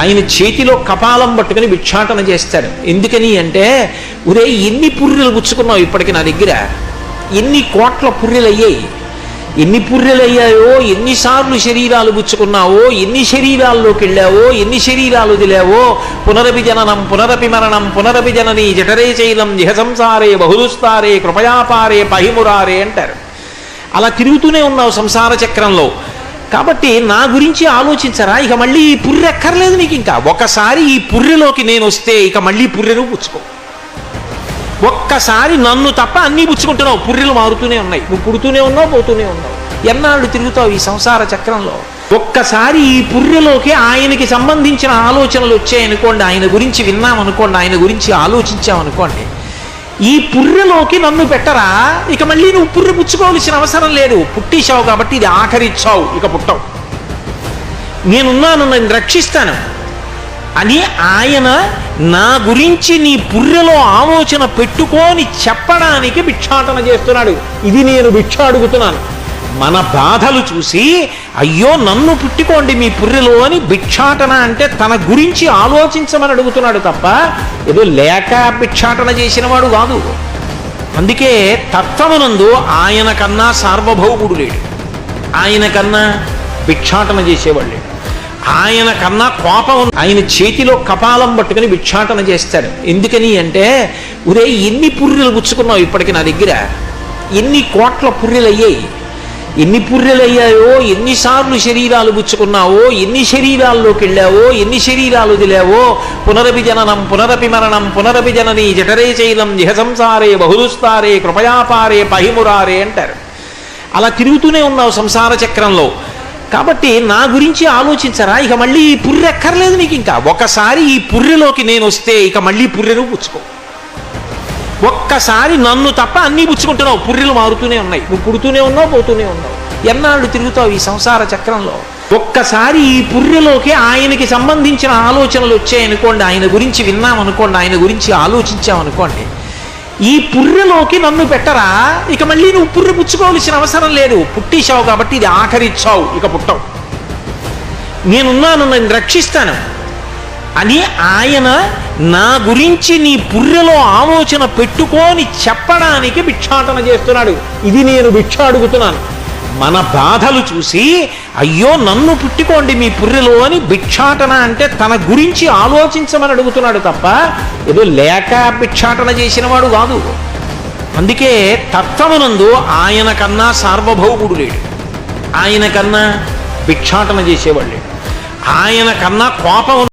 ఆయన చేతిలో కపాలం పట్టుకుని భిక్షాటన చేస్తాడు. ఎందుకని అంటే, ఒరే ఎన్ని పుర్రెలు పుచ్చుకున్నావు ఇప్పటికి నా దగ్గర, ఎన్ని కోట్ల పుర్రెలు అయ్యాయి, ఎన్ని పుర్రెలు అయ్యాయో, ఎన్నిసార్లు శరీరాలు పుచ్చుకున్నావో, ఎన్ని శరీరాల్లోకి వెళ్ళావో, ఎన్ని శరీరాలు వదిలావో, పునరపి జననం పునరపి మరణం పునరపి జనని జఠరే చైలం జిహ సంసారే బహుదుస్తారే కృపయాపారే పహిమురారే అంటారు. అలా తిరుగుతూనే ఉన్నావు సంసార చక్రంలో. కాబట్టి నా గురించి ఆలోచించరా, ఇక మళ్ళీ ఈ పుర్రె ఎక్కర్లేదు నీకు. ఇంకా ఒకసారి ఈ పుర్రెలోకి నేను వస్తే ఇక మళ్ళీ పుర్రెను పుచ్చుకో. ఒక్కసారి నన్ను తప్ప అన్నీ పుచ్చుకుంటున్నావు, పుర్రెలు మారుతూనే ఉన్నాయి, నువ్వు పుడుతూనే ఉన్నావు, పోతూనే ఉన్నావు. ఎన్నాళ్ళు తిరుగుతావు ఈ సంసార చక్రంలో? ఒక్కసారి ఈ పుర్రెలోకి ఆయనకి సంబంధించిన ఆలోచనలు వచ్చాయనుకోండి, ఆయన గురించి విన్నామనుకోండి, ఆయన గురించి ఆలోచించామనుకోండి, ఈ పుర్రెలోకి నన్ను పెట్టరా, ఇక మళ్ళీ నువ్వు పుర్రె పుచ్చుకోవాల్సిన అవసరం లేదు. పుట్టించావు కాబట్టి ఇది ఆఖరిచ్చావు, ఇక పుట్టవు. నేనున్నాను, నేను రక్షిస్తాను అని ఆయన నా గురించి నీ పుర్రెలో ఆలోచన పెట్టుకొని చెప్పడానికి భిక్షాటన చేస్తున్నాడు. ఇది నేను భిక్ష అడుగుతున్నాను. మన బాధలు చూసి అయ్యో నన్ను పుట్టుకోండి మీ పుర్రెలో అని భిక్షాటన అంటే తన గురించి ఆలోచించమని అడుగుతున్నాడు తప్ప ఏదో లేక భిక్షాటన చేసిన వాడు కాదు. అందుకే తత్వమునందు ఆయన కన్నా సార్వభౌముడు లేడు, ఆయన కన్నా భిక్షాటన చేసేవాడు లేడు, ఆయన కన్నా కోపం. ఆయన చేతిలో కపాలం పట్టుకుని భిక్షాటన చేస్తాడు. ఎందుకని అంటే, ఒరే ఎన్ని పుర్రెలు పుచ్చుకున్నావు ఇప్పటికి నా దగ్గర, ఎన్ని కోట్ల పుర్రెలు అయ్యాయి, ఎన్ని పుర్రెలు అయ్యాయో, ఎన్నిసార్లు శరీరాలు పుచ్చుకున్నావో, ఎన్ని శరీరాల్లోకి వెళ్ళావో, ఎన్ని శరీరాలు వదిలావో, పునరపి జననం పునరపి మరణం పునరపి జనని జఠరే చైలం జిహ సంసారే బహుదుస్తారే కృపయాపారే పహిమురారే అంటారు. అలా తిరుగుతూనే ఉన్నావు సంసార చక్రంలో. కాబట్టి నా గురించి ఆలోచించరా, ఇక మళ్ళీ ఈ పుర్రె ఎక్కర్లేదు నీకు. ఇంకా ఒకసారి ఈ పుర్రెలోకి నేను వస్తే ఇక మళ్ళీ పుర్రెను పుచ్చుకో. ఒక్కసారి నన్ను తప్ప అన్నీ పుచ్చుకుంటున్నావు, పుర్రెలు మారుతూనే ఉన్నాయి, నువ్వు పుడుతూనే ఉన్నావు, పోతూనే ఉన్నావు. ఎన్నాళ్ళు తిరుగుతావు ఈ సంసార చక్రంలో? ఒక్కసారి ఈ పుర్రెలోకి ఆయనకి సంబంధించిన ఆలోచనలు వచ్చాయనుకోండి, ఆయన గురించి విన్నామనుకోండి, ఆయన గురించి ఆలోచించామనుకోండి, ఈ పుర్రెలోకి నన్ను పెట్టరా, ఇక మళ్ళీ నువ్వు పుర్రె పుచ్చుకోవాల్సిన అవసరం లేదు. పుట్టించావు కాబట్టి ఇది ఆఖరిచ్చావు, ఇక పుట్టవు. నేనున్నాను, నేను రక్షిస్తాను అని ఆయన నా గురించి నీ పుర్రెలో ఆలోచన పెట్టుకొని చెప్పడానికి భిక్షాటన చేస్తున్నాడు. ఇది నేను భిక్ష అడుగుతున్నాను. మన బాధలు చూసి అయ్యో నన్ను పుట్టుకోండి మీ పుర్రెలో అని భిక్షాటన అంటే తన గురించి ఆలోచించమని అడుగుతున్నాడు తప్ప ఏదో లేక భిక్షాటన చేసిన వాడు కాదు. అందుకే తత్వమునందు ఆయన కన్నా సార్వభౌముడు లేడు, ఆయన కన్నా భిక్షాటన చేసేవాడు లేడు, ఆయన కన్నా కోపం